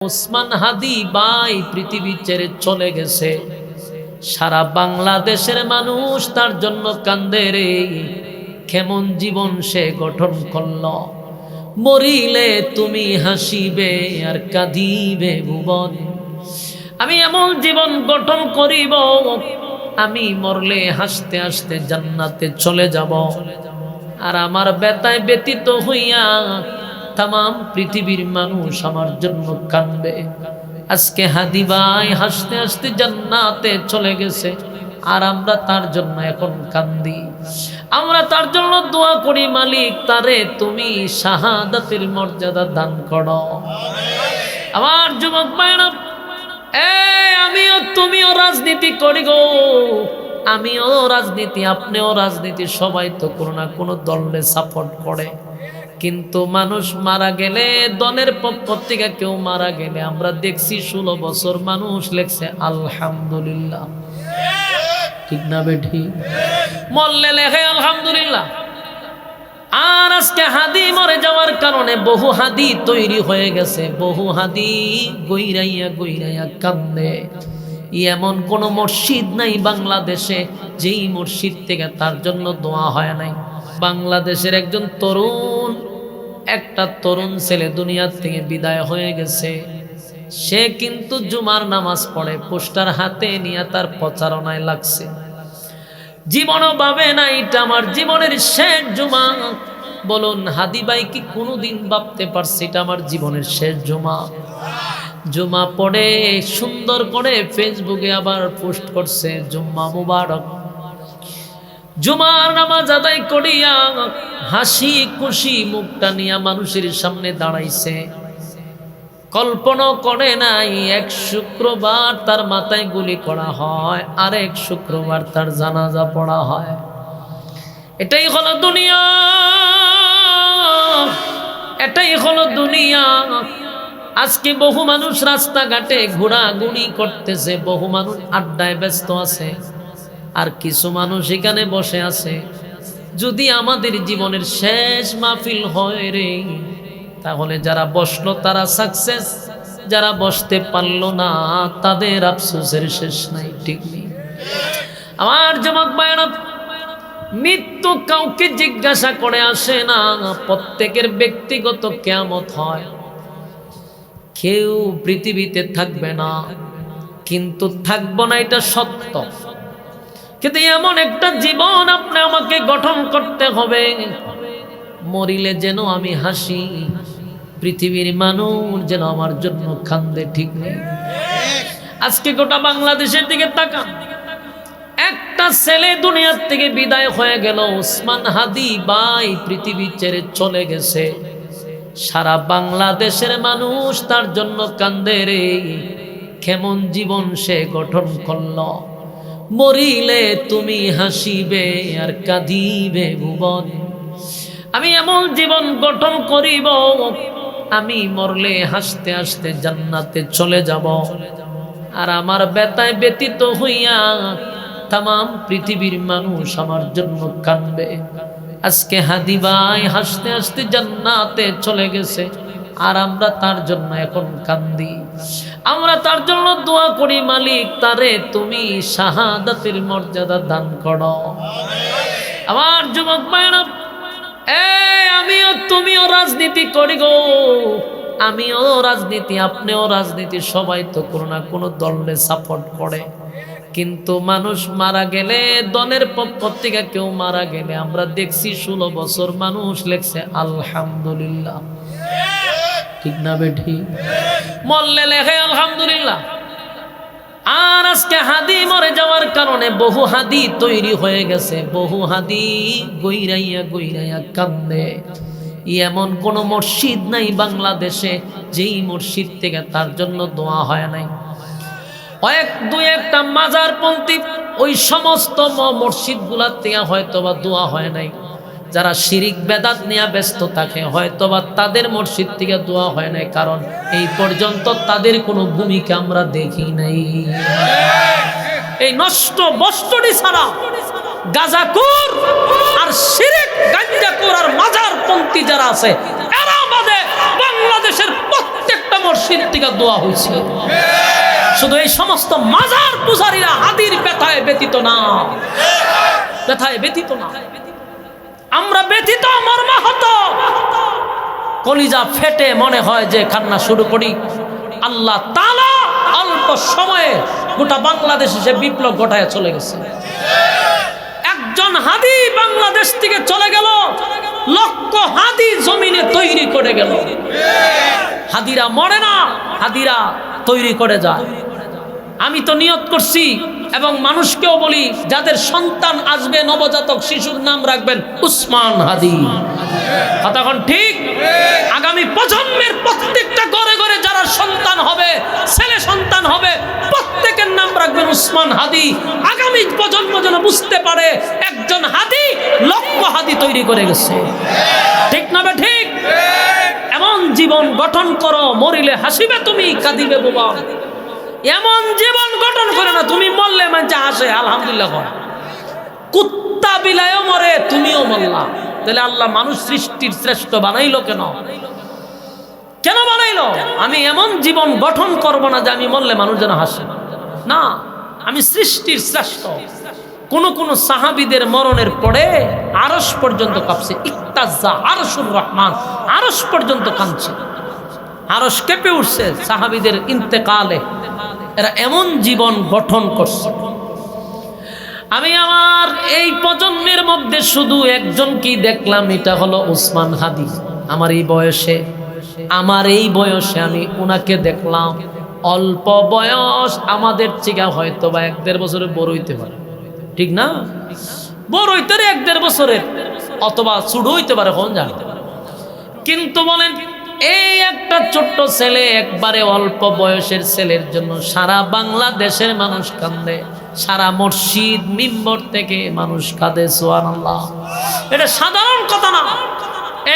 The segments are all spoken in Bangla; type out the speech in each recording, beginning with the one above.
ওসমান হাদি ভাই পৃথিবী ছেড়ে চলে গেছে। সারা বাংলাদেশের মানুষ তার জন্য কান্দে রে। কেমন জীবন সে গঠন করল, মরিলে তুমি হাসিবে আর কাঁদিবে ভুবন। আমি এমন জীবন গঠন করিব, আমি মরলে হাসতে হাসতে জান্নাতে চলে যাব। আর আমার ব্যথায় ব্যতীত হইয়া তাম পৃথিবীর মানুষ আমার জন্য কাঁদবে। আজকে হাদি ভাই হাসতে হাসতে জান্নাতে চলে গেছে, আর আমরা তার জন্য এখন কান্দি। আমরা তার জন্য দোয়া করি, মালিক তারে তুমি শাহাদাতের মর্যাদা দান করো। আমার যুবক ভাইরা, আমিও তুমিও রাজনীতি করি গো, আমিও রাজনীতি, আপনিও রাজনীতি, সবাই তো কোনো না কোনো দলে সাপোর্ট করে। কিন্তু মানুষ মারা গেলে, দলের পক্ষ থেকে কেউ মারা গেলে আমরা দেখছি 16 বছর মানুষ লেখছে আলহামদুলিল্লাহ। ঠিক না বেঠি? মরলে লেখে আলহামদুলিল্লাহ। আর আজকে হাদি মরে যাওয়ার কারণে বহু হাদি তৈরি হয়ে গেছে, বহু হাদি গইরাইয়া গইরাইয়া কান্দে। এমন কোন মসজিদ নাই বাংলাদেশে যেই মসজিদ থেকে তার জন্য দোয়া হয় নাই। বাংলাদেশের একজন তরুণ, একটা তরুণ ছেলে দুনিয়ার থেকে বিদায় হয়ে গেছে। সে কিন্তু জুমার নামাজ পড়ে, পোস্টার হাতে নিয়ে তার প্রচারণায় লাগছে। জীবনও ভাবে না এটা আমার জীবনের শেষ জুমা। বলুন হাদি ভাই কি কোনোদিন ভাবতে পারছে এটা আমার জীবনের শেষ জুমা? জুমা পড়ে সুন্দর করে ফেসবুকে আবার পোস্ট করছে, জুম্মা মুবারক। জুমার নামাজ আদায় করিয়া হাসি খুশি মুখটা নিয়ে মানুষের সামনে দাঁড়াইছে। কল্পনা করে নাই এক শুক্রবার তার মাথায় গুলি করা হয়, আরেক শুক্রবার তার জানাজা পড়া হয়। এটাই হলো দুনিয়া, এটাই হলো দুনিয়া। আজকে বহু মানুষ রাস্তাঘাটে ঘোরাঘুরি করতেছে, বহু মানুষ আড্ডায় ব্যস্ত আছে, আর কিছু মানুষ এখানে বসে আছে। যদি আমাদের জীবনের শেষ মাহফিল হয় রে, তাহলে যারা বসলো তারা সাকসেস, যারা বসতে পারলো না তাদের আফসোসের শেষ নাই। ঠিক নেই? আমার যুবক ভাইরা, মৃত্যু কাউকে জিজ্ঞাসা করে আসে না, প্রত্যেকের ব্যক্তিগত কিয়ামত হয়। কেউ পৃথিবীতে থাকবে না, কিন্তু থাকবো না এটা সত্য। কিন্তু এমন একটা জীবন আপনি আমাকে গঠন করতে হবে, মরিলে যেন আমি হাসি, পৃথিবীর মানুষ যেন আমার জন্য কান্দে। ঠিক নেই? আজকে গোটা বাংলাদেশের দিকে তাকান, একটা ছেলে দুনিয়ার থেকে বিদায় হয়ে গেল। ওসমান হাদি ভাই পৃথিবী ছেড়ে চলে গেছে। সারা বাংলাদেশের মানুষ তার জন্য কান্দে রে। কেমন জীবন সে গঠন করল, মরিলে তুমি হাসিবে আর কাঁদিবে ভুবন। আমি এমন জীবন গঠন করিব, আমি মরলে হাসতে হাসতে জান্নাতে চলে যাব। আর আমার ব্যথায় ব্যতীত হইয়া তাম পৃথিবীর মানুষ আমার জন্য কাঁদবে। আজকে হাদি ভাই হাসতে হাসতে জান্নাতে চলে গেছে, আর আমরা তার জন্য এখন কান্দি। আমরা তার জন্য দোয়া করি, মালিক তারে তুমি শাহাদাতের মর্যাদা দান করো। আমার যুবক ভাইরা, আমিও তুমিও রাজনীতি করি গো, আমিও রাজনীতি, আপনিও রাজনীতি, সবাই তো কোনো না কোনো দলে সাপোর্ট করে। কিন্তু মানুষ মারা গেলে, দলের পক্ষ থেকে কেউ মারা গেলে আমরা দেখছি 16 বছর মানুষ লেখছে আলহামদুলিল্লাহ। ঠিক না বেঠি? মরলে লেখে আলহামদুলিল্লাহ। আর আজকে হাদি মরে যাওয়ার কারণে বহু হাদি তৈরি হয়ে গেছে, বহু হাদি গইরাইয়া গইরাইয়া কান্দে। এমন কোন মসজিদ নাই বাংলাদেশে যেই মসজিদ থেকে তার জন্য দোয়া হয় নাই। দুই একটা মাজারপন্থী ওই সমস্ত মসজিদ গুলার থেকে হয়তোবা দোয়া হয় নাই। যারা শিরিক বেদাত নিয়ে ব্যস্ত থাকে হয়তোবা তাদের মসজিদ থেকে দোয়া হয় নাই, কারণ এই পর্যন্ত তাদের কোনো ভূমিকা আমরা দেখি নাই। এই নষ্ট বস্তুটি ছাড়া গাজাকুর আর শিরিক গাঞ্জাকুর আর মাজারপন্থী যারা আছে, এরা বাদে বাংলাদেশের প্রত্যেকটা মসজিদ থেকে দোয়া হয়েছে। শুধু এই সমস্ত মাজার পূজারীরা হাদির ব্যথায় ব্যতীত না, ব্যথায় ব্যতীত না। আমরা ব্যতীত মর্মাহত, কলিজা ফেটে মনে হয় যে কান্না শুরু করি। আল্লাহ তাআলা অল্প সময়ে গোটা বাংলাদেশে সে বিপ্লব ঘটায় চলে গেছে। একজন হাদি বাংলাদেশ থেকে চলে গেল, লক্ষ হাদি জমিনে তৈরি করে গেল। হাদিরা মরে না, হাদিরা তৈরি করে যায়। আমি তো নিয়ত করছি এবং মানুষকেও বলি, যাদের সন্তান আসবে নবজাতক শিশুর নাম রাখবেন উসমান হাদি। কতক্ষণ ঠিক? আগামী প্রজন্মের প্রত্যেকটা ঘরে ঘরে যারা সন্তান হবে, ছেলে সন্তান হবে, প্রত্যেকের নাম রাখবেন উসমান হাদি। আগামী প্রজন্ম যেন বুঝতে পারে একজন হাদি লক্ষ হাদি তৈরি করে গেছে। ঠিক না বে ঠিক? এমন জীবন গঠন করো, মরিলে হাসিবে তুমি, কাঁদিবে বোবা। এমন জীবন গঠন করে না তুমি মরলে মানুষ হাসে আলহামদুলিল্লাহ। কুত্তা বিলায়ও মরে, তুমিও মরলা। তাহলে আল্লাহ মানুষ সৃষ্টির শ্রেষ্ঠ বানাইলো কেন? কেন বানাইলো? আমি এমন জীবন গঠন করব না যে আমি মরলে মানুষ যেন হাসে না। আমি সৃষ্টির শ্রেষ্ঠ। কোন কোন সাহাবীদের মরণের পরে আরশ পর্যন্ত কাঁপছে। ইক্তাজ্জা আরশুর রহমান, আরশ পর্যন্ত কাঁদছে, আরশ কেঁপে উঠছে সাহাবীদের ইন্তেকালে। এরা এমন জীবন গঠন করছে। আমি আমার এই প্রজন্মের মধ্যে শুধু একজনকেই দেখলাম, এটা হলো উসমান হাদি। আমার এই বয়সে আমি ওনাকে দেখলাম। অল্প বয়স, আমাদের চিকা হয়তো বা 1-1.5 বছরের বড় হইতে পারে, ঠিক না? বড় হইতে 1-1.5 বছরের, অথবা ছোট হইতে পারে, কোন জানে। কিন্তু বলেন, এই একটা ছোট্ট ছেলে, একবারে অল্প বয়সের ছেলের জন্য সারা বাংলাদেশের মানুষ কাঁদে, সারা মসজিদ মিম্বর থেকে মানুষ কাঁদে। সুবহানাল্লাহ। এটা সাধারণ কথা না।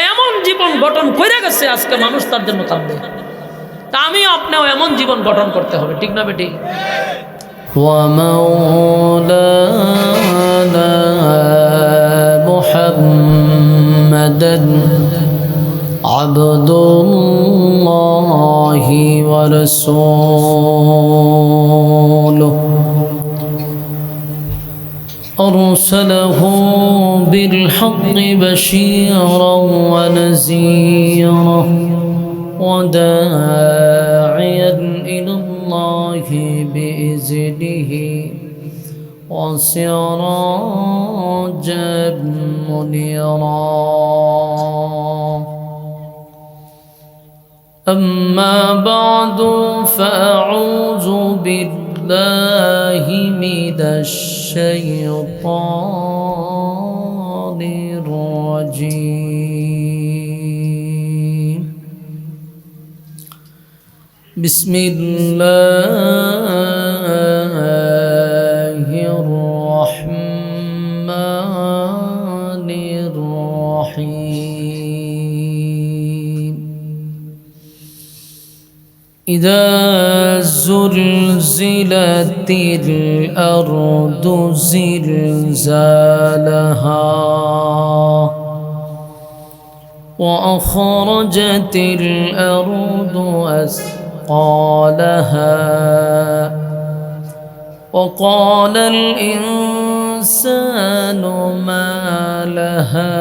এমন জীবন গঠন করে গেছে, আজকে মানুষ তার জন্য কাঁদে। তা আমিও আপনিও এমন জীবন গঠন করতে হবে, ঠিক না বেটি? ওয়া মাওলানা মুহাম্মাদান আবদুল্লাহি ওয়া রাসূলুহু أرسله بالحق بشيرا ونذيرا وداعيا إلى الله بإذنه وسراجا منيرا. أما بعد فأعوذ بالله من الشيطان الرجيم. بسم الله الرحمن الرحيم. إذا زلزلت الأرض زلزالها وأخرجت الأرض أثقالها وقال الإنسان ما لها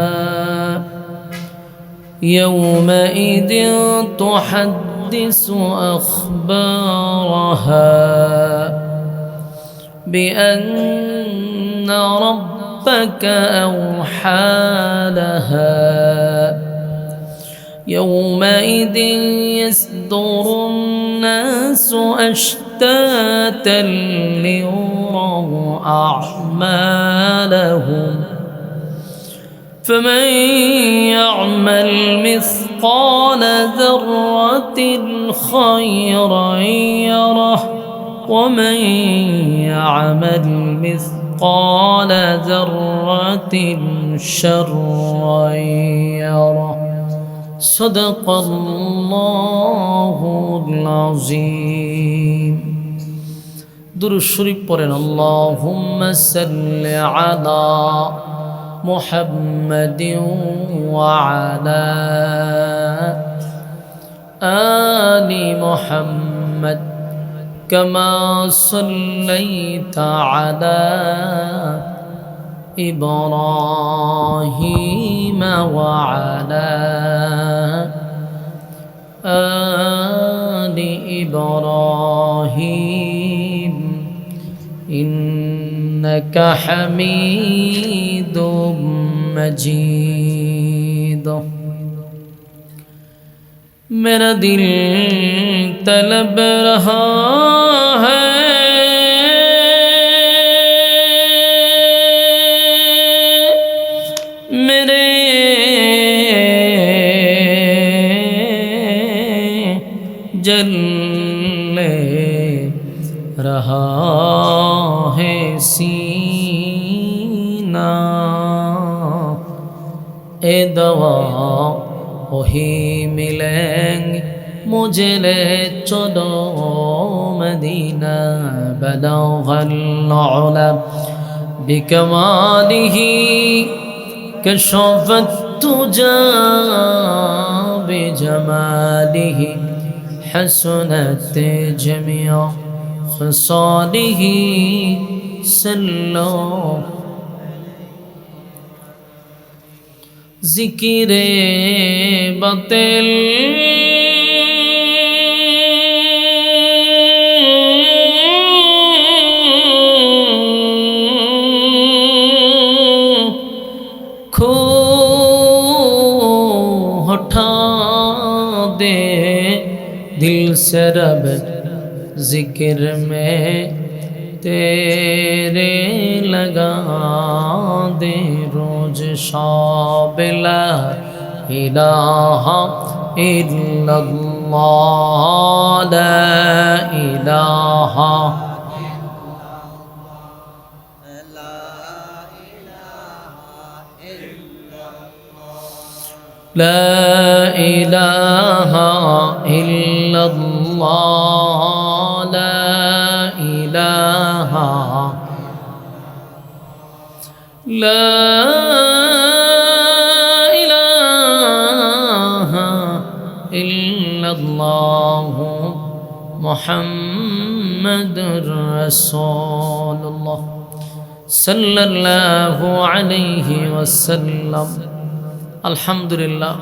يومئذ تحدث أخبارها بأن ربك أوحى لها يومئذ يصدر الناس أشتاتا ليروا أعمالهم فمن يعمل مثقال ذرة خيرا يره ومن يعمل مثقال ذرة شرا يره. صدق الله العظيم. درود شريف পড়েন اللهم صل على محمد وعلى آل محمد كما صليت على إبراهيم وعلى آل إبراهيم إنك حميد مجيد मेरा दिल तलब रहा है मेरे जलने रहा है सीना ए दवा वही मिलेंगे मुझे ले चलो मदीना बलगल उला बिकमालिही कशफत तुजा बिजमालिही हसनत जमिया खसालिही सल्लो जिक्रे बतिल खो हटा दे दिल से रब जिक्र में तेरे लगा दे रोज शाब ला इलाहा इल्लल्लाह ला इलाहा لا إله إلا الله لا إله لا إله إلا الله محمد رسول الله صلى الله عليه وسلم আলহামদুলিল্লাহ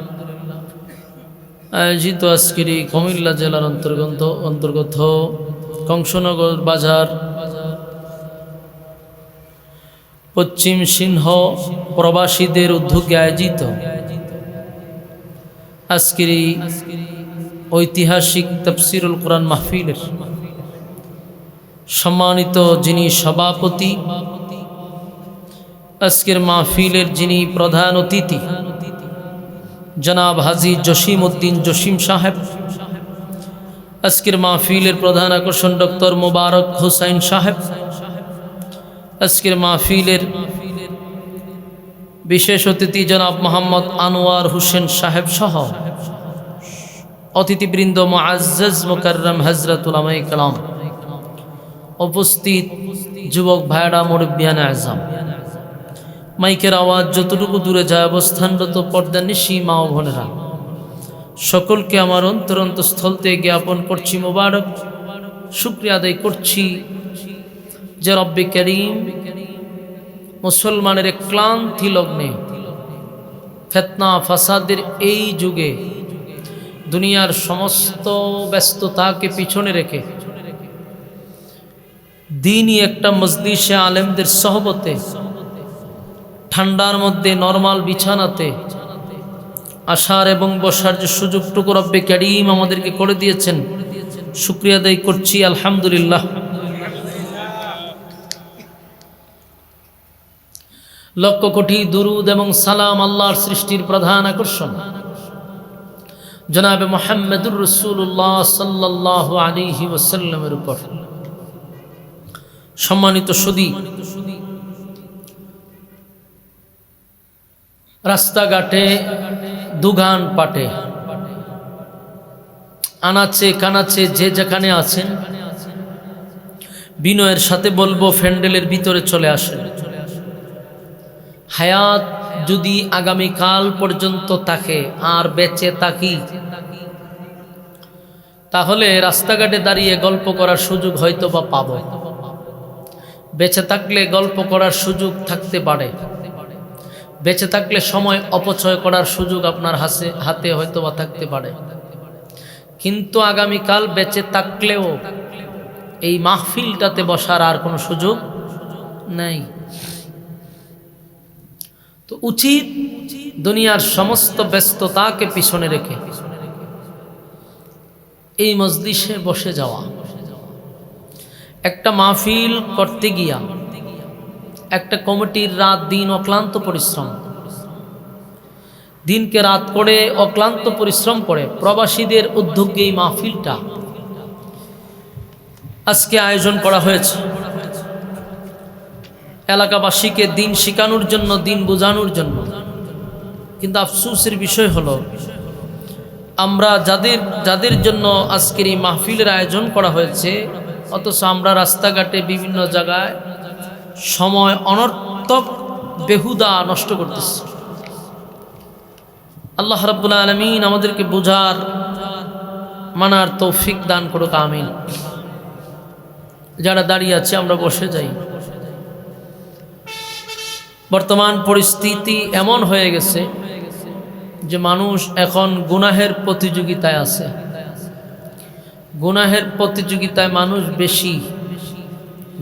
আয়োজিত আজকের এই কুমিল্লা জেলার অন্তর্গত কংসনগর বাজার পশ্চিম সিংহ প্রবাসীদের উদ্যোগে আয়োজিত আজকের এই ঐতিহাসিক তাফসীরুল কোরআন মাহফিলের সম্মানিত যিনি সভাপতি, আজকের মাহফিলের যিনি প্রধান অতিথি জনাব হাজী জসিম উদ্দিন জসিম সাহেব, আজকের মাহফিলের প্রধান আকর্ষণ ডক্টর মোবারক হুসাইন সাহেব, আজকের মাহফিলের বিশেষ অতিথি জনাব মোহাম্মদ আনোয়ার হোসেন সাহেব সহ অতিথিবৃন্দ মুআজ্জাজ মুকাররম হযরত উলামায়ে কেরাম, উপস্থিত যুবক ভাইরা, মুরব্বিয়ান আযম, মাইকের আওয়াজ যতটুকু দূরে যায় অবস্থানরত পর্দানিশী মা ও বোনেরা, সকলকে আমার অন্তরস্থল থেকে জ্ঞাপন করছি মোবারক, শুকরিয়া আদায় করছি যে রব্বে করিম মুসলমানের ক্লান্তি লগ্নে ফিতনা ফাসাদের এই যুগে দুনিয়ার সমস্ত ব্যস্ততাকে পিছনে রেখে দিনই একটা মজলিসে আলেমদের সহবতে ঠান্ডার মধ্যে নরমাল বিছানাতে আসার এবং বসার যে সুযোগটুকু রব্বে করিম আমাদেরকে করে দিয়েছেন, শুকরিয়া আদায় করছি আলহামদুলিল্লাহ। লক্ষ কোটি দুরুদ এবং সালাম আল্লাহর সৃষ্টির প্রধান আকর্ষণ জনাবে মুহাম্মদুর রাসূলুল্লাহ সাল্লাল্লাহু আলাইহি ওয়াসাল্লামের উপর। সম্মানিত সুধী, রাস্তাঘাটে দুগান পাটে আনাচে কানাচে যে যেখানে আছেন, বিনয়ের সাথে বলবো প্যান্ডেলের ভিতরে চলে আসেন। হায়াত যদি আগামীকাল পর্যন্ত থাকে আর বেঁচে থাকি, তাহলে রাস্তাঘাটে দাঁড়িয়ে গল্প করার সুযোগ হয়তো বা পাবো। বেঁচে থাকলে গল্প করার সুযোগ থাকতে পারে, বেঁচে থাকলে সময় অপচয় করার সুযোগ আপনার হাতে হয়তো বা থাকতে পারে। কিন্তু আগামীকাল বেঁচে থাকলেও এই মাহফিলটাতে বসার আর কোনো সুযোগ নেই। তো উচিত দুনিয়ার সমস্ত ব্যস্ততাকে পিছনে রেখে এই মজলিসে বসে যাওয়া। একটা মাহফিল করতে গিয়া একটা কমিটির রাত দিন অক্লান্ত পরিশ্রম, দিনকে রাত করে অক্লান্ত পরিশ্রম করে প্রবাসীদের উদ্যোগে এই মাহফিলটা আজকে আয়োজন করা হয়েছে। এলাকাবাসীকে দিন শিখানোর জন্য, দিন বোঝানোর জন্য। কিন্তু আফসোসের বিষয় হলো, আমরা যাদের জন্য আজকের এই মাহফিলের আয়োজন করা হয়েছে, অথচ আমরা রাস্তাঘাটে বিভিন্ন জায়গায় সময় অনর্থক বেহুদা নষ্ট করতেছি। আল্লাহ রাব্বুল আলামিন আমাদেরকে বোঝার মানার তৌফিক দান করুক, আমিন। যারা দাঁড়িয়ে আছে আমরা বসে যাই। বর্তমান পরিস্থিতি এমন হয়ে গেছে যে মানুষ এখন গুনাহের প্রতিযোগিতায় আছে। গুনাহের প্রতিযোগিতায় মানুষ বেশি,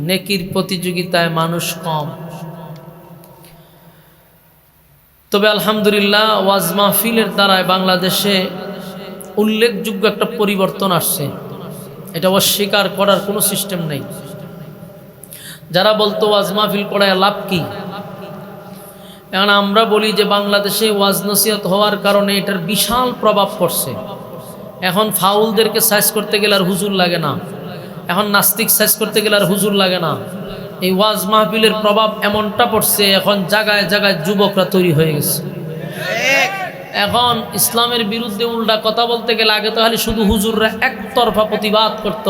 নেকির প্রতিযোগিতায় মানুষ কম। তবে আলহামদুলিল্লাহ ওয়াজ মাহফিলের দ্বারায় বাংলাদেশে উল্লেখযোগ্য একটা পরিবর্তন আসছে। এটা অস্বীকার করার কোনো সিস্টেম নেই। যারা বলতো ওয়াজ মাহফিল করায় লাভ কি, এখন আমরা বলি যে বাংলাদেশে ওয়াজ নসিহত হওয়ার কারণে এটার বিশাল প্রভাব পড়ছে। এখন ফাউলদেরকে সাইজ করতে গেলে আর হুজুর লাগে না, এখন নাস্তিক সাইজ করতে গেলে আর হুজুর লাগে না। এই ওয়াজ মাহফিলের প্রভাব এমনটা পড়ছে, এখন জায়গায় জায়গায় যুবকরা তৈরি হয়ে গেছে। এখন ইসলামের বিরুদ্ধে উল্টা কথা বলতে গেলে আগে তো খালি শুধু হুজুররা একতরফা প্রতিবাদ করত,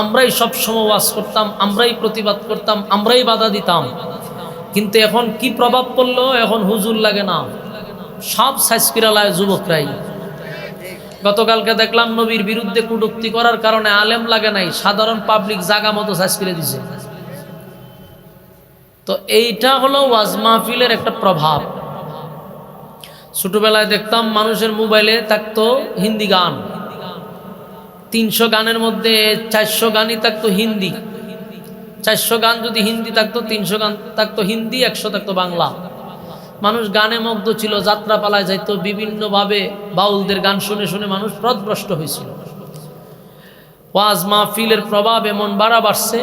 আমরাই সবসময় ওয়াজ করতাম, আমরাই প্রতিবাদ করতাম, আমরাই বাধা দিতাম। কিন্তু এখন কি প্রভাব পড়লো, এখন হুজুর লাগে না, সব সাইজ কিরালায় যুবকরাই। গতকালকে দেখলাম নবীর বিরুদ্ধে কটূক্তি করার কারণে আলেম লাগে নাই, সাধারণ পাবলিক জাগা মতো সাইজ করে দিছে। তো এইটা হলো ওয়াজ মাহফিলের একটা প্রভাব। ছোটবেলায় দেখতাম মানুষের মোবাইলে থাকতো হিন্দি গান, 300 গানের মধ্যে 400 গানই থাকতো হিন্দি। 400 গান যদি হিন্দি থাকতো, 300 গান থাকতো হিন্দি, 100 থাকতো বাংলা। মানুষ গানে মুগ্ধ ছিল, যাত্রা পালায় যাইতো, বিভিন্নভাবে বাউলদের গান শুনে শুনে মানুষ পথভ্রষ্ট হয়েছিল। ওয়াজ মাহফিলের প্রভাব এমন বাড়ছে,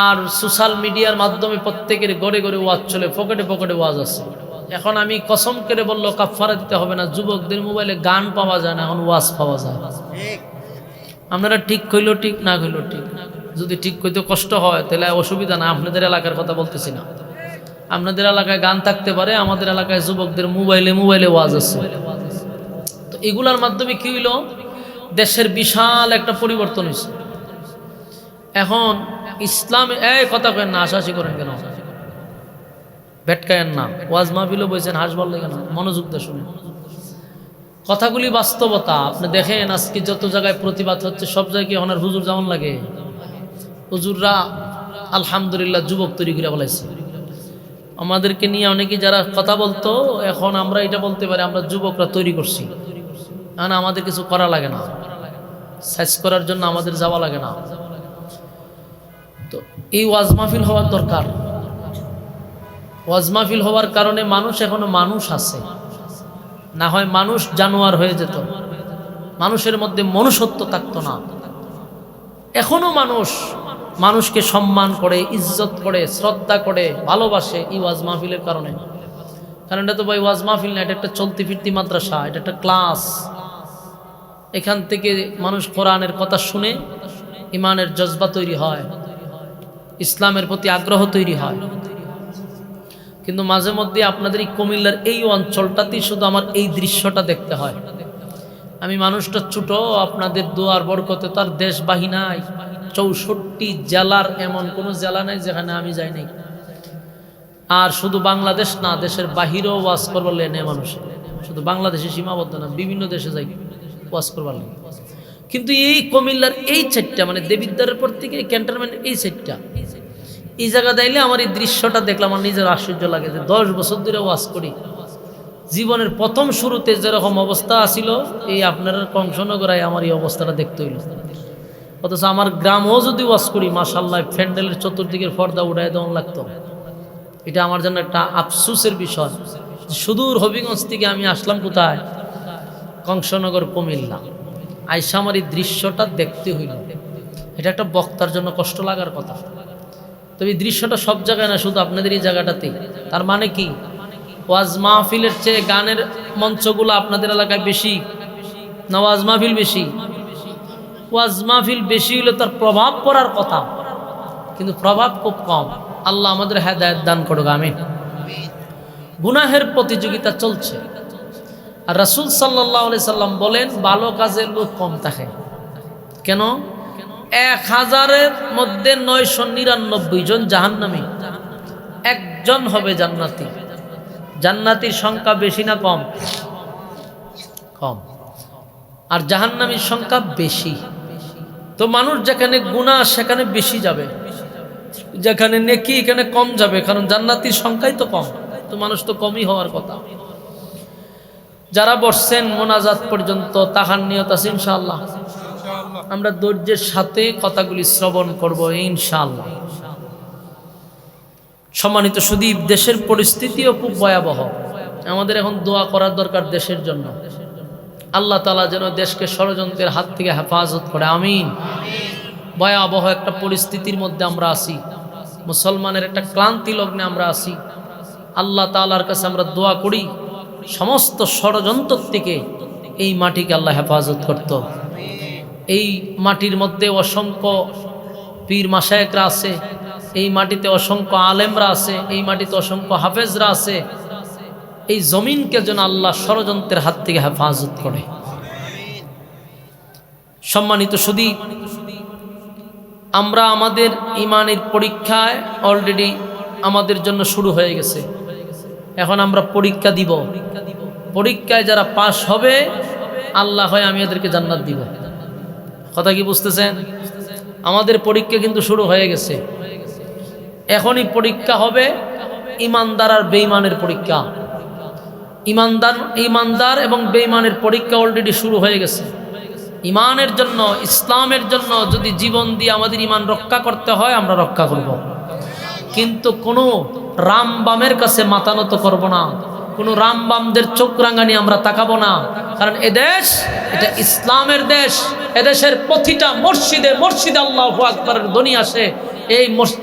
আর সোশ্যাল মিডিয়ার মাধ্যমে প্রত্যেকের ঘরে ঘরে ওয়াজ চলে, পকেটে পকেটে ওয়াজ আছে। এখন আমি কসম করে বললো কাফারা দিতে হবে না, যুবকদের মোবাইলে গান পাওয়া যায় না, এখন ওয়াজ পাওয়া যায়। আপনারা ঠিক কইলো ঠিক, না কইলো ঠিক। যদি ঠিক কইতে কষ্ট হয় তাহলে অসুবিধা না, আপনাদের এলাকার কথা বলতেছি না। আপনাদের এলাকায় গান থাকতে পারে, আমাদের এলাকায় যুবকদের মোবাইলে মোবাইলে ওয়াজ আছে। তো এগুলার মাধ্যমে কি হইল, দেশের বিশাল একটা পরিবর্তন হয়েছে। এখন ইসলাম কথা কেন না, আশাশি করেন কেন, ভেটকায়েন না, ওয়াজ মাহফিলও বলছেন হাসবার লাগে না, মনোযোগ দিয়ে শুনেন। কথাগুলি বাস্তবতা। আপনি দেখেন আজকে যত জায়গায় প্রতিবাদ হচ্ছে, সব জায়গায় ওনার হুজুর যেমন লাগে। হুজুররা আলহামদুলিল্লাহ যুবক তৈরি করে বলাইছে। আমাদেরকে নিয়ে অনেকে যারা কথা বলতো, এখন আমরা এটা বলতে পারি আমরা যুবকরা তৈরি করছি। এখন আমাদের কিছু করা লাগে না, সাইজ করার জন্য আমাদের যাওয়া লাগে না। তো এই ওয়াজ মাহফিল হওয়ার দরকার। ওয়াজ মাহফিল হওয়ার কারণে মানুষ এখনো মানুষ আছে, না হয় মানুষ জানোয়ার হয়ে যেত, মানুষের মধ্যে মনুষ্যত্ব থাকতো না। এখনো মানুষ মানুষকে সম্মান করে, ইজ্জত করে, শ্রদ্ধা করে, ভালোবাসে এই ওয়াজ মাহফিলের কারণে। কারণ এটা তো ভাই ওয়াজ মাহফিল না, এটা একটা চলতি ফিরতি মাদ্রাসা, এটা একটা ক্লাস। এখান থেকে মানুষ কোরআনের কথা শুনে ইমানের জজবা তৈরি হয়, ইসলামের প্রতি আগ্রহ তৈরি হয়। কিন্তু মাঝে মধ্যে আপনাদের এই কুমিল্লার এই অঞ্চলটাতেই শুধু আমার এই দৃশ্যটা দেখতে হয়। আমি মানুষটা ছোট, আপনাদের দোয়ার বরকতে তার দেশ বাহি নাই। 64 জেলার এমন কোনো জেলা নাই যেখানে আমি যাই নাই। আর শুধু বাংলাদেশ না, দেশের বাহিরেও ওয়াজ করবার লেনে মানুষ, শুধু বাংলাদেশে সীমাবদ্ধ না, বিভিন্ন দেশে যাই ওয়াজ করবার লেনে। কিন্তু এই কুমিল্লার এই সাইডটা মানে দেবিদ্বারের পর থেকে ক্যান্টনমেন্ট এই সাইডটা, এই জায়গা দাইলে আমার এই দৃশ্যটা দেখলাম আমার নিজের আশ্চর্য লাগে যে 10 বছর ধরে ওয়াজ করি, জীবনের প্রথম শুরুতে যেরকম অবস্থা ছিল এই আপনার কংসনগরায় আমার এই অবস্থাটা দেখতে হইল। অথচ আমার গ্রামও যদি ওয়াজ করি মাশাআল্লাহ প্যান্ডেলের চতুর্দিকের পর্দা উঠাই দেওয়া লাগতো। এটা আমার জন্য একটা আফসোসের বিষয়। সুদূর হবিগঞ্জ থেকে আমি আসলাম কোথায়, কংসনগর কুমিল্লা, আইসা আমার এই দৃশ্যটা দেখতে হইল। এটা একটা বক্তার জন্য কষ্ট লাগার কথা। তবে এই দৃশ্যটা সব জায়গায় না, শুধু আপনাদের এই জায়গাটাতেই। তার মানে কি, ওয়াজ মাহফিলের চেয়ে গানের মঞ্চগুলো আপনাদের এলাকায় বেশি না ওয়াজ মাহফিল বেশি? ওয়াজ মাহফিল বেশি হলে তার প্রভাব পড়ার কথা, কিন্তু প্রভাব খুব কম। আল্লাহ আমাদের হেদায়েত দান করুক, আমিন। গুনাহের প্রতিযোগিতা চলছে, আর রাসূল সাল্লাল্লাহু আলাইহি সাল্লাম বলেন ভালো কাজের লোক কম থাকে। কেন? 1000-এর মধ্যে 999 জন জাহান্নামী, একজন হবে জান্নাতি। জান্নাতীর সংখ্যা বেশি না কম? কম। আর জাহান্নামীর সংখ্যা বেশি। তো মানুষ যেখানে গুনাহ সেখানে বেশি যাবে, যেখানে নেকি এখানে কম যাবে, কারণ জান্নাতীর সংখ্যাই তো কম, তো মানুষ তো কমই হওয়ার কথা। যারা বসছেন মোনাজাত পর্যন্ত তাহার নিয়ত আছে ইনশাআল্লাহ। আমরা ধৈর্যের সাথে কথাগুলি শ্রবণ করব ইনশাআল্লাহ। সম্মানিত সুদীপ, দেশের পরিস্থিতিও খুব ভয়াবহ। আমাদের এখন দোয়া করার দরকার দেশের জন্য। আল্লাহ তাআলা যেন দেশকে ষড়যন্ত্রের হাত থেকে হেফাজত করে, আমিন। ভয়াবহ একটা পরিস্থিতির মধ্যে আমরা আছি, মুসলমানের একটা ক্লান্তি লগ্নে আমরা আছি। আল্লাহ তাআলার কাছে আমরা দোয়া করি সমস্ত ষড়যন্ত্র থেকে এই মাটিকে আল্লাহ হেফাজত করত। এই মাটির মধ্যে অসংখ্য পীর মাশায়েখরা আছে, এই মাটিতে অসংখ্য আলেমরা আছে, এই মাটিতে অসংখ্য হাফেজরা আছে। এই জমিনকে যেন আল্লাহ ষড়যন্ত্রের হাত থেকে হেফাজত করে। সম্মানিত সুধী, আমরা আমাদের ইমানের পরীক্ষায় অলরেডি আমাদের জন্য শুরু হয়ে গেছে। এখন আমরা পরীক্ষা দিব, পরীক্ষায় যারা পাশ হবে আল্লাহ হয় আমি এদেরকে জান্নাত দিব। কথা কি বুঝতেছেন? আমাদের পরীক্ষা কিন্তু শুরু হয়ে গেছে। এখনই পরীক্ষা হবে ইমানদার আর বেঈমানের পরীক্ষা। ইমানদার এবং বেঈমানের পরীক্ষা অলরেডি শুরু হয়ে গেছে। ইমানের জন্য, ইসলামের জন্য যদি জীবন দিয়ে আমাদের ইমান রক্ষা করতে হয় আমরা রক্ষা করব, কিন্তু কোনো রামবামের কাছে মাথা নত করব না, কোনো রামবামদের চোখ রাঙানি আমরা তাকাবো না। কারণ এদেশ এটা ইসলামের দেশ। এদেশের প্রতিটা মসজিদে মসজিদে আল্লাহু আকবারের ধ্বনি আসে।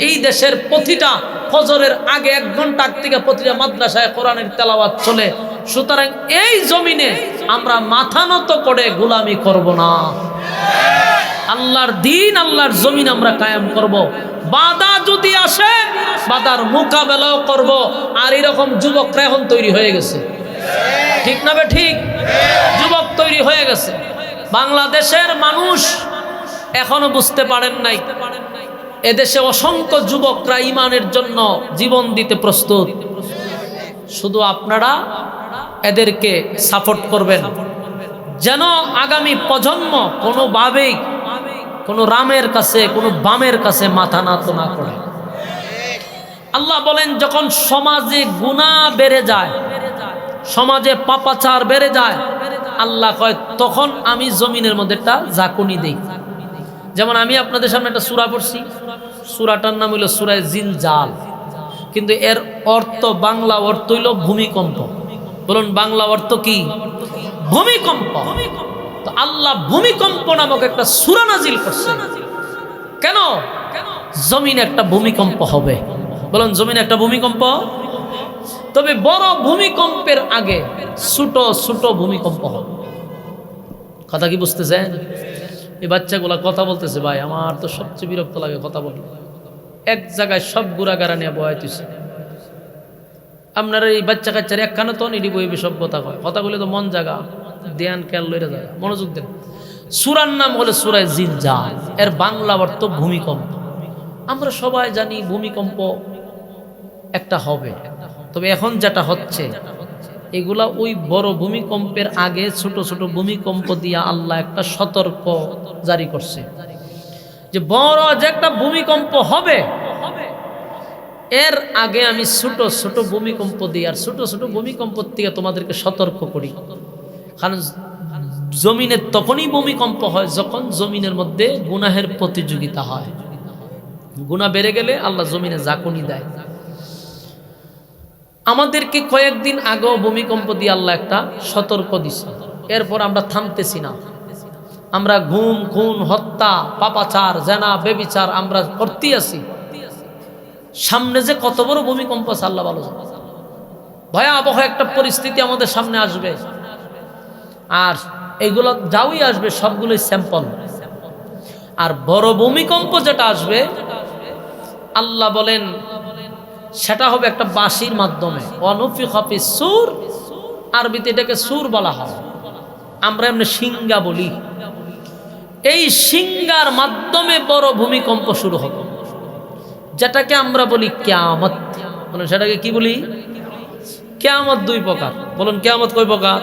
এই দেশের প্রতিটা ফজরের আগে 1 ঘন্টা আগ থেকে প্রতিটা মাদ্রাসায় কোরআনের তেলাওয়াত চলে। সুতরাং এই জমিনে আমরা মাথা নত করে গোলামি করব না। আল্লাহর দিন, আল্লাহর জমিন আমরা কায়েম করব। বাধা যদি আসে বাধার মোকাবেলাও করব। আর এরকম যুবকরা এখন তৈরি হয়ে গেছে, ঠিক না? ঠিক, যুবক তৈরি হয়ে গেছে। বাংলাদেশের মানুষ এখনো বুঝতে পারেন নাই, এদেশে অসংখ্য যুবকরা ইমানের জন্য জীবন দিতে প্রস্তুত। শুধু আপনারা এদেরকে সাপোর্ট করবেন যেন আগামী প্রজন্ম কোনোভাবেই কোনো রামের কাছে, কোনো বামের কাছে মাথা নত না করে। আল্লাহ বলেন যখন সমাজে গুনাহ বেড়ে যায়, সমাজে পাপাচার বেড়ে যায়, আল্লাহ কয় তখন আমি জমিনের মধ্যে একটা জাকুনি দেই। যেমন আমি আপনাদের সামনে একটা সূরা পড়ছি, সূরাটার নাম হইল সূরা জিলজাল, কিন্তু এর অর্থ, বাংলা অর্থ হইল ভূমিকম্প। বলুন বাংলা অর্থ কি? ভূমিকম্প। তো আল্লাহ ভূমিকম্প নামক একটা সূরা নাজিল করছে। কেন? জমিনে একটা ভূমিকম্প হবে। বলুন জমিনে একটা ভূমিকম্প। তবে বড় ভূমিকম্পের আগে ছোট ছোট ভূমিকম্প হবে। কথা কি বুঝতেছেন? এই বাচ্চাগুলা কথা বলতেছে, ভাই আমার তো সবচেয়ে বিরক্ত লাগে কথা বলতে। এক জায়গায় সব গুড়াগাড়া নিয়ে বয়াইতেছে। আপনার এই বাচ্চা কাচ্চার এক কানে তো নিডি বইবে সব কথা কয়, কথাগুলো তো মন জায়গা ধ্যান খেয়াল লইরা জায়গা, মনোযোগ দেন। সূরার নাম হলো সূরা জিলজাল, এর বাংলা অর্থ ভূমিকম্প। আমরা সবাই জানি ভূমিকম্প একটা হবে, তবে এখন যেটা হচ্ছে এগুলা ওই বড় ভূমিকম্পের আগে ছোট ছোট ভূমিকম্প দিয়া আল্লাহ একটা সতর্ক জারি করছে যে বড় যে একটা ভূমিকম্প হবে এর আগে আমি ছোট ছোট ভূমিকম্প দিই, আর ছোট ছোট ভূমিকম্প থেকে তোমাদেরকে সতর্ক করি। কারণ জমিনের তখনই ভূমিকম্প হয় যখন জমিনের মধ্যে গুনাহের প্রতিযোগিতা হয়। গুনাহ বেড়ে গেলে আল্লাহ জমিনে ঝাঁকুনি দেয়। আমাদেরকে কয়েকদিন আগেও ভূমিকম্প দিয়ে আল্লাহ একটা সতর্ক দিছে, এরপর আমরা থামতেছি না। আমরা গুম খুন হত্যা পাপাচার জেনা বেবিচার আমরা করতেই আছি। সামনে যে কত বড় ভূমিকম্প আছে আল্লাহ ভালো জানে। ভয়াবহ একটা পরিস্থিতি আমাদের সামনে আসবে, আর এগুলো যাওই আসবে সবগুলোই স্যাম্পল। আর বড় ভূমিকম্প যেটা আসবে আল্লাহ বলেন সেটা হবে একটা বাঁশির মাধ্যমে। অনুফিখা ফিস সূর, আরবিতে এটাকে সুর বলা হয়, আমরা এমনি সিঙ্গা বলি। এই সিঙ্গার মাধ্যমে বড় ভূমিকম্প শুরু হবে, যেটাকে আমরা বলি কিয়ামত। মানে সেটাকে কি বলি? কিয়ামত দুই প্রকার। বলুন কিয়ামত কয় প্রকার?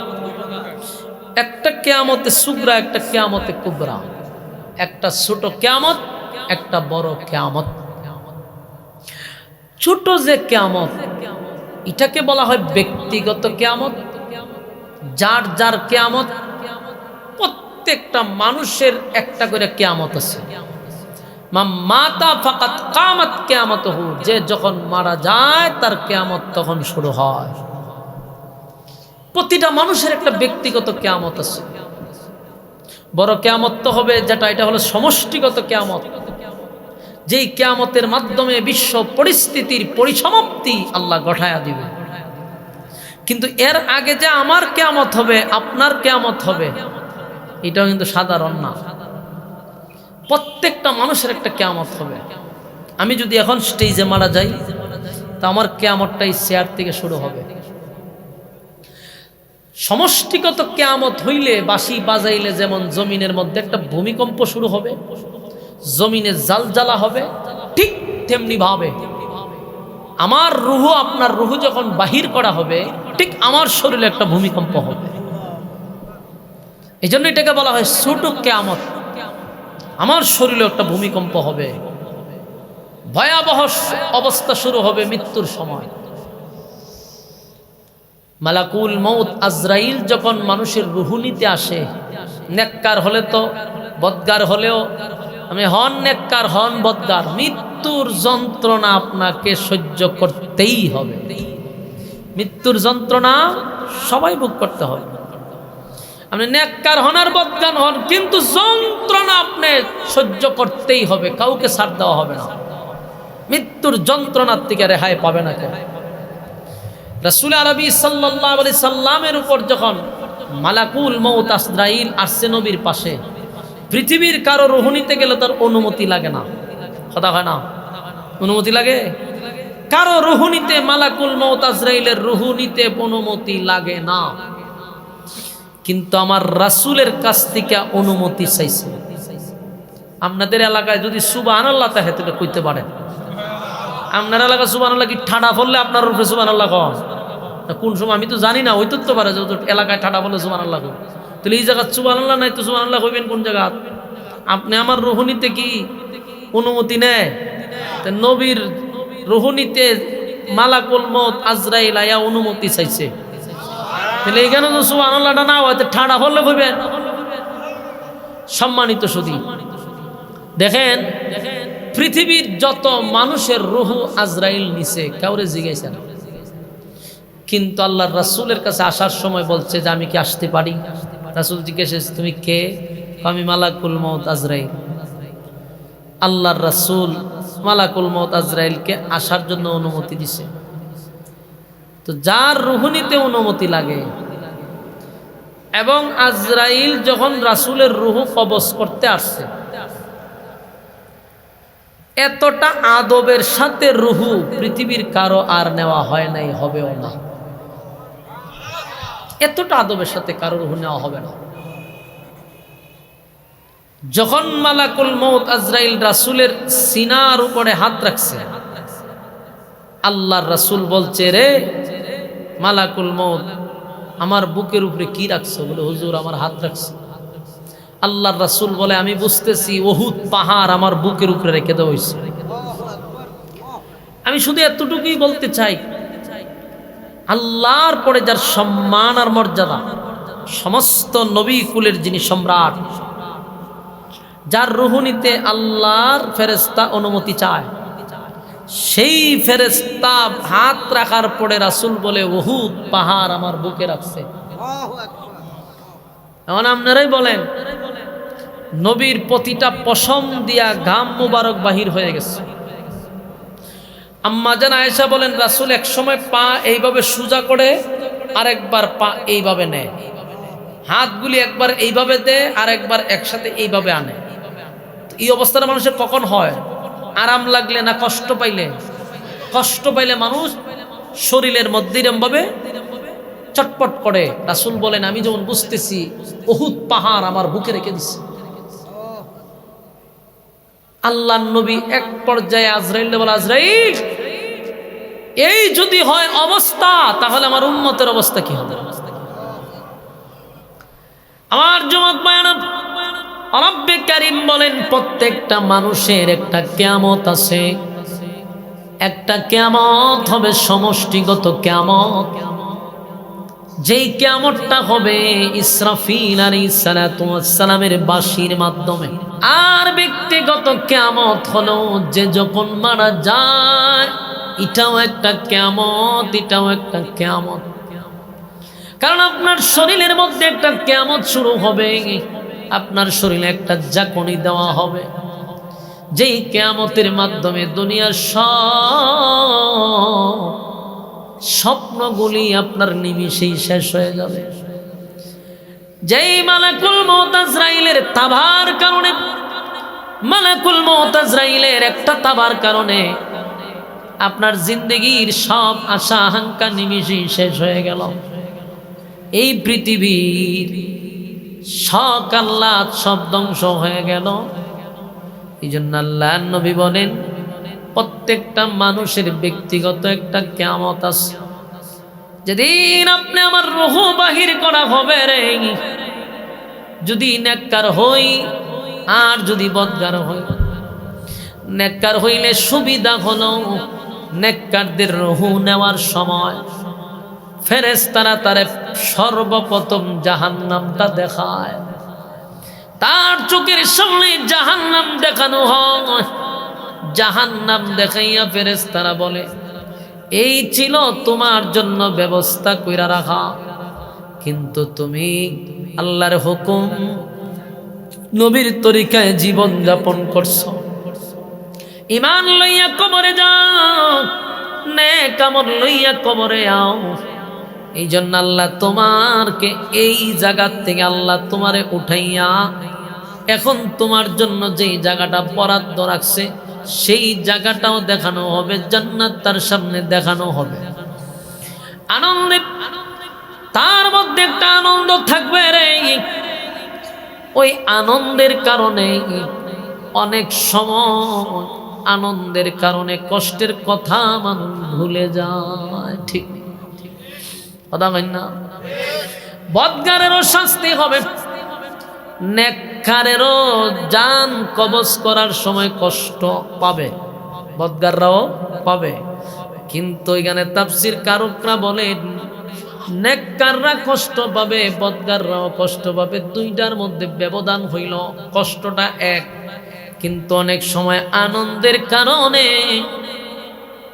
একটা কিয়ামতে সুগরা, একটা কিয়ামতে কুবরা। একটা ছোট কিয়ামত, একটা বড় কিয়ামত। ছোট যে কিয়ামত এটাকে বলা হয় ব্যক্তিগত কিয়ামত। যার যার কিয়ামত, প্রত্যেকটা মানুষের একটা করে কিয়ামত আছে। মাতা ফাকাত কামাত কিয়ামতুহু, যে যখন মারা যায় তার কিয়ামত তখন শুরু হয়। প্রতিটা মানুষের একটা ব্যক্তিগত কিয়ামত আছে। বড় কিয়ামত তো হবে যেটা, এটা হলো সমষ্টিগত কিয়ামত, যেই কিয়ামতের মাধ্যমে বিশ্ব পরিস্থিতির পরিসমাপ্তি আল্লাহ ঘটায়া দিবে। কিন্তু এর আগে যে আমার কিয়ামত হবে, আপনার কিয়ামত হবে, এটাও কিন্তু সাধারণ না। প্রত্যেকটা মানুষের একটা কিয়ামত হবে। আমি যদি এখন স্টেজে মারা যাই তা আমার কিয়ামতটাই চেয়ার থেকে শুরু হবে। সমষ্টিগত কিয়ামত হইলে বাঁশি বাজাইলে যেমন জমিনের মধ্যে একটা ভূমিকম্প শুরু হবে, জমিনে জালজালা হবে, ঠিক তেমনি ভাবে আমার রুহু, আপনার রুহু যখন বাহির করা হবে, ঠিক আমার শরীরে একটা ভূমিকম্প হবে। এই জন্য এটাকে বলা হয় ছোট কিয়ামত। আমার শরীরে একটা ভূমিকম্প হবে, ভয়াবহ অবস্থা শুরু হবে মৃত্যুর সময়। মালাকুল মউত আজরাইল যখন মানুষের রুহু নিতে আসে, নেককার হলে তো বদগার হলেও আমি হন নেককার হন বদগার, মৃত্যুর যন্ত্রণা আপনাকে সহ্য করতেই হবে। মৃত্যুর যন্ত্রণা সবাই ভোগ করতে হবে। আপনি নেককার হন আর বদগার হন, কিন্তু যন্ত্রণা আপনি সহ্য করতেই হবে, কাউকে ছাড় দেওয়া হবে না। মৃত্যুর যন্ত্রণার থেকে রেহাই পাবে না কেন? রাসূল আরবি সাল্লাল্লাহু আলাইহি সাল্লামের উপর যখন মালাকুল মউত আজরাইল আসছে নবীর পাশে, পৃথিবীর কারো রুহু নিতে গেলে তার অনুমতি লাগে না। কথা হয় না? অনুমতি লাগে? কারো রুহু নিতে, মালাকুল মউত আজরাইলের রুহু নিতে অনুমতি লাগে না। কিন্তু আমার রাসূলের কাছ থেকে অনুমতি চাইছে। আপনাদের এলাকায় যদি সুবহানাল্লাহ তাহে তো কইতে পারেন। আপনার এলাকা সুবহানাল্লাহ কি ঠাডা পড়লে আপনার উপরে সুবহানাল্লাহ কন? কোন সময় আমি তো জানি না, হইতো তো পারে যে এলাকায় ঠাডা পড়লে সুবহানাল্লাহ কই। তাহলে এই জায়গা সুবহানাল্লাহ নাই তো সুবহানাল্লাহ কইবেন কোন জায়গা? আপনি আমার রুহু নিতে কি অনুমতি নেয়? নবীর রুহু নিতে মালাকুল মউত আজরাইল আয়া অনুমতি চাইছে। তাহলে এইখানে তো সুবহানাল্লাহটা না হয়, ঠাডা পড়লে কইবেন। সম্মানিত সুধী, দেখেন পৃথিবীর যত মানুষের রুহু আজরাইল নিছে, কাউরে জিজ্ঞাসা না। কিন্তু আল্লাহর রাসূলের কাছে আসার সময় বলছে যে আমি কি আসতে পারি? রাসূল জিজ্ঞেস, তুমি কে? আমি মালাকুল মউত আজরাইল। আল্লাহর রাসূল মালাকুল মউত আজরাইলকে আসার জন্য অনুমতি দিছে। তো যার রুহু নিতে অনুমতি লাগে, এবং আজরাইল যখন রাসূলের রুহু কবজ করতে আসছে, এতটা আদবের সাথে রুহু পৃথিবীর কারো আর নেওয়া হয় নাই, হবেও না। এতটা আদবের সাথে কারো রুহু নেওয়া হবে না। যখন মালাকুল মউত আজরাইল রাসূলের সিনার উপরে হাত রাখছে, আল্লাহর রাসূল বলছে, রে মালাকুল মউত, আমার বুকের উপরে কি রাখছো? বলে হুজুর আমার হাত রাখছি। আল্লাহর রাসূল বলে আমি বুঝতেছি উহুদ পাহাড় আমার বুকের উপরে রেখে দেওয়া হয়েছে। আমি শুধু এতটুকুই বলতে চাই, আল্লাহর পরে যার সম্মান আর মর্যাদা, সমস্ত নবী কুলের যিনি সম্রাট, যার রুহুনিতে আল্লাহর ফেরেশতা অনুমতি চায়, সেই ফেরেশতা হাত রাখার পরে রাসূল বলে উহুদ পাহাড় আমার বুকে রাখছে। এখন আপনারাই বলেন, নবীর প্রতিটা পশম দিয়া ঘাম মুবারক বাহির হয়ে গেছে। আম্মা জান আয়েশা বলেন রাসূল এক সময় পা এইভাবে সোজা করে আরেকবার পা এইভাবে নেয়, হাতগুলি একবার এইভাবে দেয় আর একবার একসাথে এইভাবে আনে। এই অবস্থাটা মানুষের কখন হয়? আরাম লাগলে না কষ্ট পাইলে? কষ্ট পাইলে মানুষ শরীরের মধ্যে এরমভাবে চটপট করে। রাসূল বলেন আমি যখন বুঝতেছি উহুদ পাহাড় আমার বুকে রেখে দিচ্ছে। আল্লাহর নবী এক পর্যায়ে আজরাইল বলে, আজরাইল এই যদি হয় অবস্থা, তাহলে আমার উম্মতের অবস্থা কি হবে? আমার যুবক ভাইরা, রব্বে কারীম বলেন প্রত্যেকটা মানুষের একটা কিয়ামত আছে। একটা কিয়ামত হবে সমষ্টিগত কিয়ামত। যেই কিয়ামতটা হবে ইসরাফিল আলাইহিস সালাতু ওয়াস সালামের বাঁশির মাধ্যমে। আর ব্যক্তিগত কিয়ামত হলো যে যখন মারা যায়, এটাও একটা কিয়ামত, এটাও একটা কিয়ামত। কারণ আপনার শরীরের মধ্যে একটা কিয়ামত শুরু হবে। আপনার শরীরে একটা জাকনি দেওয়া হবে, যেই কিয়ামতের মাধ্যমে দুনিয়ার সব স্বপ্নগুলি আপনার নিমিষেই শেষ হয়ে যাবে। যেই মালাকুল মউত আজরাইলের তাবার কারণে, মালাকুল মউত আজরাইলের একটা তাবার কারণে আপনার জিন্দগির সব আশা আকাঙ্ক্ষা নিমিষেই শেষ হয়ে গেল। এই পৃথিবীর শখ আহ্লাদ সব ধ্বংস হয়ে গেল। এই জন্য আল্লাহর নবী বলেন প্রত্যেকটা মানুষের ব্যক্তিগত একটা কিয়ামত আছে। যেদিন আপনি আমার রূহ বাহির করা হবে রে, যদি নেককার হই আর যদি বদকার হই। নেককার হইলে সুবিধা হলো, নেককারদের রূহ নেওয়ার সময় ফেরেশতারা তারে সর্বপ্রথম জাহান্নামটা দেখায়। তার চোখের সামনে জাহান্নাম দেখানো হয়। জাহান্নাম দেখাইয়া ফেরেশতারা বলে এই ছিল তোমার জন্য ব্যবস্থা কইরা রাখা, কিন্তু তুমি আল্লাহর হুকুম নবীর তরিকায় জীবন যাপন করছো। ঈমান লইয়া কবরে যাও, নেক আমল লইয়া কবরে আও। এই জন্য আল্লাহ তোমারকে এই জায়গা থেকে আল্লাহ তোমারে উঠাইয়া এখন তোমার জন্য যেই জায়গাটা বরাদ্দ রাখছে সেই জায়গাটাও দেখানো হবে, জান্নাত তার সামনে দেখানো হবে। আনন্দে তার মধ্যে একটা আনন্দ থাকবে রে। ওই আনন্দের কারণে অনেক সময় আনন্দের কারণে কষ্টের কথা মানুষ ভুলে যায়। ঠিক কথা হয় না? বদকারেরও শাস্তি হবে, নেককারেরও জান কবজ করার সময় কষ্ট পাবে, বদকাররাও পাবে। কিন্তু এখানে তাফসীর কারকরা বলেন নেককাররা কষ্ট পাবে, বদকাররাও কষ্ট পাবে। দুইটার মধ্যে ব্যবধান হইল, কষ্টটা এক, কিন্তু অনেক সময় আনন্দের কারণে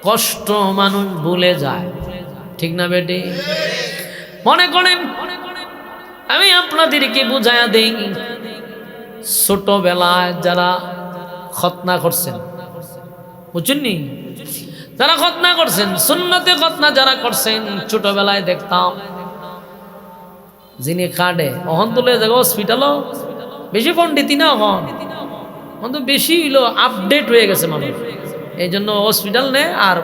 কষ্ট মানুষ ভুলে যায়। ঠিক না বেটি? মনে করেন আমি আপনাদেরকে বুঝায়া দেই, ছোটবেলায় যারা খতনা করছেন, বুঝছেননি? যারা খতনা করছেন, সুন্নতে খতনা যারা করছেন, ছোটবেলায় দেখতাম যিনি কাঁদে অহন তুলে যাবো হসপিটালও বেশি পণ্ডিতি না হন, কিন্তু বেশি হইলো আপডেট হয়ে গেছে মানুষ। এই জন্য হসপিটাল নেই আর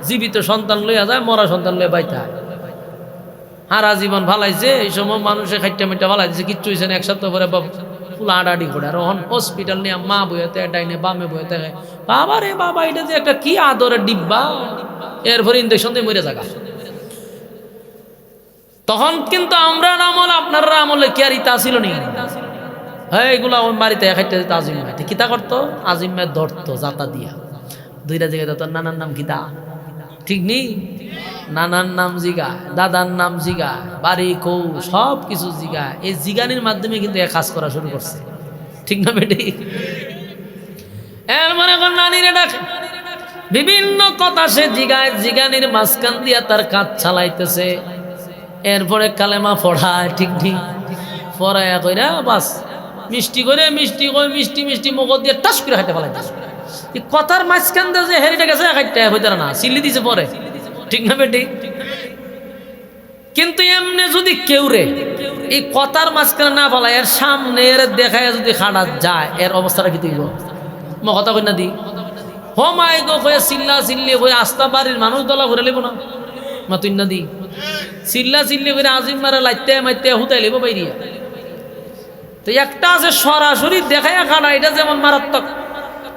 জীবিত সন্তান লইয়া যায়, মরা সন্তান লইয়া বাইতে হয়। হারা জীবন ভালাইছে, এই সময় মানুষের খাইটা মিটা ভালাইছে, কিচ্ছু হয়েছে না। এক সপ্তাহ পরে ফুল আডাডি করে আর ওহন হসপিটাল নিয়ে মা বইতে ডাইনে বামে বইতে খায়। বাবা রে বাবা, এটা যে একটা কি আদরের ডিব্বা, এরপরে ইঞ্জেকশন দিয়ে মরে থাকা। তখন কিন্তু আমরা আমল আপনার আমলে কি আর ইতা ছিল নি? হ্যাঁ, এগুলো আমার বাড়িতে খাইতে দিত আজিম ভাই কিতা করতো, আজিম ভাই ধরতো জাতা দিয়া দুইটা জায়গায় ধরতো, নানার নাম কিতা ঠিক নেই, নানার নাম জিগা, দাদার নাম জিগা, বাড়ি কৌ সব কিছু জিগা। এই জিগানির মাধ্যমে কিন্তু এ কাজ করা শুরু করছে, ঠিক না বেটি? এর মানে এখন নানিরে ডাকে, বিভিন্ন কথা সে জিগায়, জিগানির মাঝখান দিয়া তার কাজ চালাইতেছে। এরপরে কালেমা পড়ায়, ঠিক ঠিক পড়াইয়া কইরা বাস মিষ্টি করে মিষ্টি কই মিষ্টি মিষ্টি মগজ দিয়ে টাস করে হাঁটে ফেলাইতেছে। এই কথার মাঝখান দিয়ে যে হেরিটা গেছে হাইটটা হইতে না, সিল্লি দিছে পরে, ঠিক না বেটি? কিন্তু এমনি যদি কেউ রে এই কথার মাঝখানে না ফেলায়, এর সামনে এর দেখায় যদি খাড়া যায়, এর অবস্থাটা কি দিব? ম কথা কই না দি হমাই গো কয়ে চিল্লা চিল্লি করে আস্তা বাড়ির মানুষ দলা ঘুরে লিব না, মা তুই না দি চিল্লা চিল্লি করে আজিম মারা লাইতে মাইতে হুতাই লিব বাইরিয়া। তো একটা আছে সরাসরি দেখাইয়া খাড়া, এটা যেমন মারাত্মক।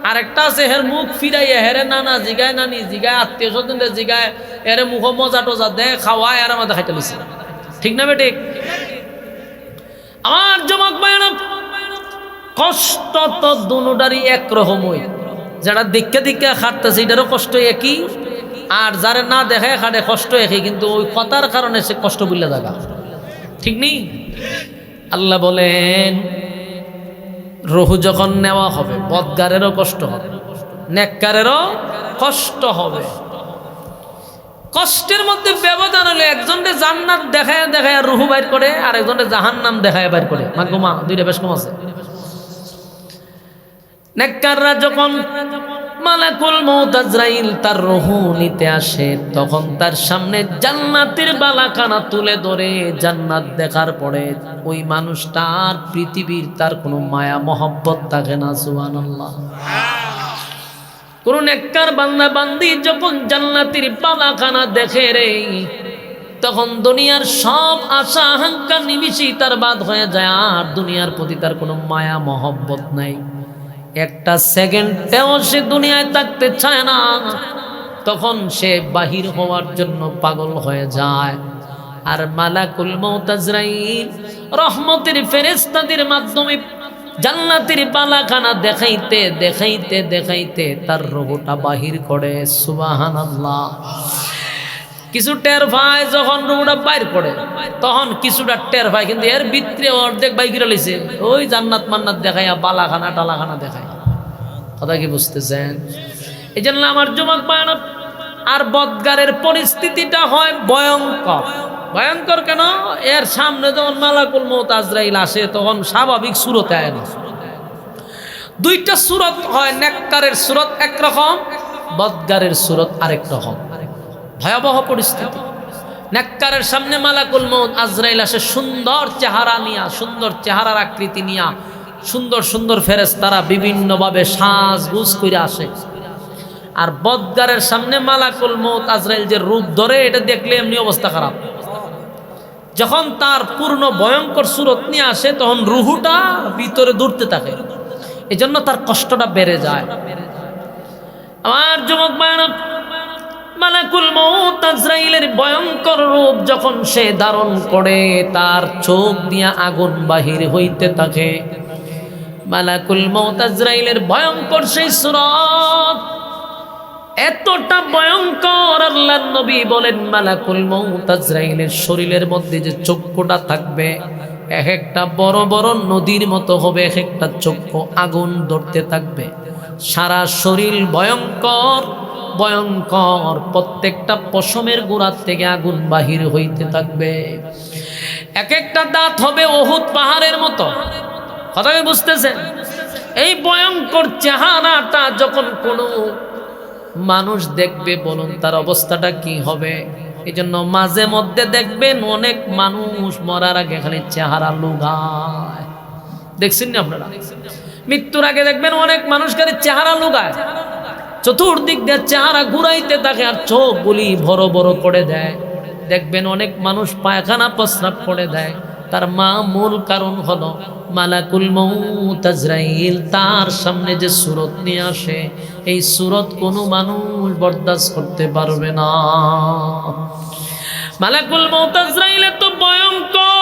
আর একটা আছে হের মুখ ফিরাইয়া হেরে নানা জিগায়, নানি জিগায়, আত্মীয় স্বজন জিগায়, এর মুখ মজা টজা দে খাওয়ায়, আর আমাদের খাইতে লিছে, ঠিক না বেটি? আমার যুবক ভাইরা, কষ্ট তো দুটারই একরকমই। যারা দিক্কা দিক্কা খাটতেছে এটারও কষ্ট একই, আর যারা না দেখায় খাটে কষ্ট একই, কিন্তু ওই কথার কারণে সে কষ্ট বুঝলে থাকা, ঠিক নেই? আল্লাহ বলেন রুহ যখন নেওয়া হবে, বদগারেরও কষ্ট হবে, নেককারেরও কষ্ট হবে। কষ্টের মধ্যে ব্যবধান হলো, একজনকে জান্নাত দেখায় দেখায় রুহু বাইর করে, আর একজনকে জাহান্নাম দেখায় বাইর করে। মাগুমা দুইটা বেশ কম আছে। নেককাররা যখন মালাকুল মউত আজরাইল তার রূহ নিতে আসে, তখন তার সামনে জান্নাতের বালাখানা তুলে ধরে জান্নাত দেখার পরে ওই মানুষটার পৃথিবীর তার কোনো মায়া মহব্বত থাকে না। সুবহানাল্লাহ। কোন নেককার বান্দা বান্দি যখন জান্নাতের বালাখানা দেখে রে, তখন দুনিয়ার সব আশা আকাঙ্ক্ষা নিমিষেই তার বাদ হয়ে যায়, আর দুনিয়ার প্রতি তার কোনো মায়া মহব্বত নাই। একটা সেকেন্ডেও সে দুনিয়ায় থাকতে চায় না, তখন সে বাহির হওয়ার জন্য পাগল হয়ে যায়। আর মালাকুল মউত আজরাইল রহমতের ফেরেশতাদের মাধ্যমে জান্নাতের বালাখানা দেখাইতে দেখাইতে দেখাইতে তার রূহটা বাহির করে। সুবহানাল্লাহ। কিছু টের পায় যখন রূহটা বাইর করে, তখন কিছুটা টের পায়, কিন্তু এর ভিতরে অর্ধেক বাইরে লইছে ওই জান্নাত মান্নাত দেখাইয়া বালাখানা টালাখানা দেখায়। কথা কি বুঝতেছেন? এই জন্য আমার যুবক ভাইরা, আর বদগারের পরিস্থিতিটা হয় ভয়ঙ্কর। ভয়ঙ্কর কেন? এর সামনে যখন মালাকুল মউত আজরাইল আসে, তখন স্বাভাবিক সুরতে আয় না। দুইটা সুরত হয়, নেককারের সুরত একরকম, বদগারের সুরত আরেক রকম। ভয়াবহ পরিস্থিতি। নেককারের সামনে মালাকুল মউত আজরাইল আসে সুন্দর চেহারা নিয়া, সুন্দর চেহারার আকৃতি নিয়া, সুন্দর সুন্দর ফেরেশতারা বিভিন্নভাবে সাজগুজ করে আসে। আর বদগারের সামনে মালাকুল মউত আজরাইল যে রূপ ধরে, এটা দেখলে এমনি অবস্থা খারাপ। যখন তার পূর্ণ ভয়ঙ্কর সুরত নিয়ে আসে, তখন রুহুটা ভিতরে দৌড়তে থাকে, এজন্য তার কষ্টটা বেড়ে যায়। আমার যুবক ভাইরা, মালাকুল মউত আজরাইলের ভয়ঙ্কর রূপ যখন সে ধারণ করে, তার চোখ দিয়ে আগুন বাহির হইতে থাকে। মালাকুল মউত আজরাইলের ভয়ঙ্কর সেই সুরত এতটা ভয়ঙ্কর, আল্লাহর নবী বলেন মালাকুল মউত আজরাইলের শরীরের মধ্যে যে চক্ষুটা থাকবে, এক একটা বড় বড় নদীর মতো হবে, এক একটা চক্ষু আগুন ধরতে থাকবে। সারা শরীর ভয়ঙ্কর ভয়ঙ্কর, প্রত্যেকটা পশমের গোড়ার থেকে আগুন বাহির হইতে থাকবে। এক একটা দাঁত হবে উহুদ পাহাড়ের মতো। কথা কি বুঝতেছেন? এই ভয়ঙ্কর চেহারাটা যখন কোনো মানুষ দেখবে, বলুন তার অবস্থাটা কি হবে? এই জন্য মাঝে মধ্যে দেখবেন অনেক মানুষ মরার আগে খালি চেহারা লুগায়। দেখছেন না আপনারা? মৃত্যুর আগে দেখবেন অনেক মানুষ খালি চেহারা লুগায়, চতুর্দিক দিয়ে চেহারা ঘুরাইতে থাকে, আর চোখগুলি বড় বড় করে দেয়। দেখবেন অনেক মানুষ পায়খানা প্রস্রাব করে দেয়। তার মূল কারণ হলো মালাকুল মউত আজরাইল তার সামনে যে সুরত নিয়ে আসে, এই সুরত কোনো মানুষ বরদাস্ত করতে পারবে না। মালাকুল মউত আজরাইল তো ভয়ঙ্কর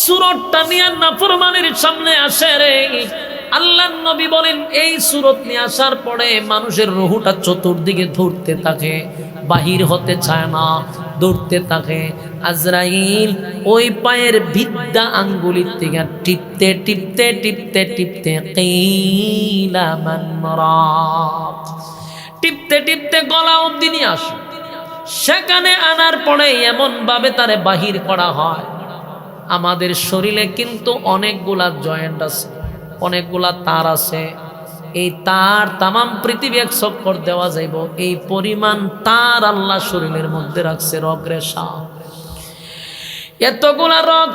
সূরতটা নিয়ে নাফরমানের সামনে আসে রে। আল্লাহর নবী বলেন এই সূরত নিয়ে আসার পরে মানুষের রুহটা চতুর্দিকে ধরতে থাকে, বাহির হতে চায় না, দৌড়তে থাকে। আজরাইল ওই পায়ের বিদ্যা আঙ্গুলির থেকে টিপতে টিপতে টিপতে টিপতে কিলা মান রাক, টিপতে টিপতে গলা অবধি নিয়ে আসে। সেখানে আনার পরে এমন ভাবে তারে বাহির করা হয়। আমাদের শরীরে কিন্তু অনেকগুলা জয়েন্ট আছে, অনেকগুলা তার আছে। এই তার তামাম পৃথিবী এক চক্কর দেওয়া যাইব, এই পরিমাণ তার আল্লাহ শরীরের মধ্যে রাখছে রগ রেশা। এতগুলা রগ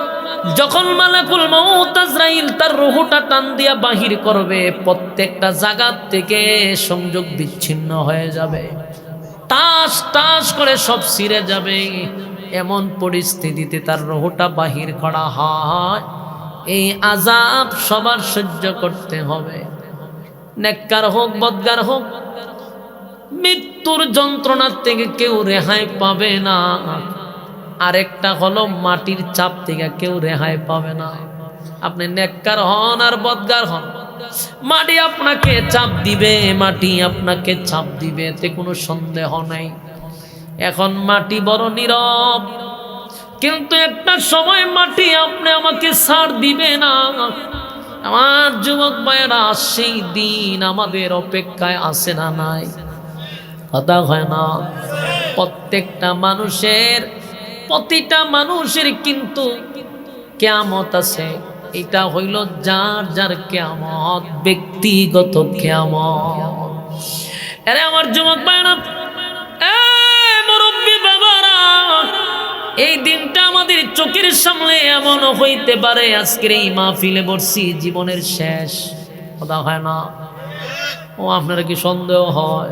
যখন মালাকুল মউত আজরাইল তার রূহটা টান দিয়া বাহির করবে, প্রত্যেকটা জায়গা থেকে সংযোগ বিচ্ছিন্ন হয়ে যাবে, টাস টাস করে সব ছিঁড়ে যাবে। এমন পরিস্থিতিতে তার রূহটা বাহির করা হয়। এই আযাব সবার সহ্য করতে হবে, নেককার হোক বদকার হোক। মৃত্যুর যন্ত্রণার থেকে কেউ রেহাই পাবে না। আরেকটা হলো মাটির চাপ থেকে কেউ রেহাই পাবে না। আপনি নেককার হন আর বদকার হন, মাটি আপনাকে চাপ দিবে, মাটি আপনাকে চাপ দিবে, এতে কোনো সন্দেহ নাই। এখন মাটি বড় নীরব, কিন্তু একটা সময় মাটি আপনি আমাকে ছাড় দিবে না। আমার যুবক ভাইয়েরা, সেই দিন আমাদের অপেক্ষায় আছে না নাই? কথা হয় না? প্রত্যেকটা মানুষের, প্রতিটা মানুষের কিন্তু কিয়ামত আছে। এটা হইল যার যার কিয়ামত, ব্যক্তিগত কিয়ামত। আরে আমার যুবক ভাইরা, মুরব্বী বাবারা, এই দিনটা আমাদের চোখের সামনে এমন হইতে পারে আজকের এই মাহফিলে বসছি জীবনের শেষ। কথা হয় না? ও আপনারা কি সন্দেহ হয়?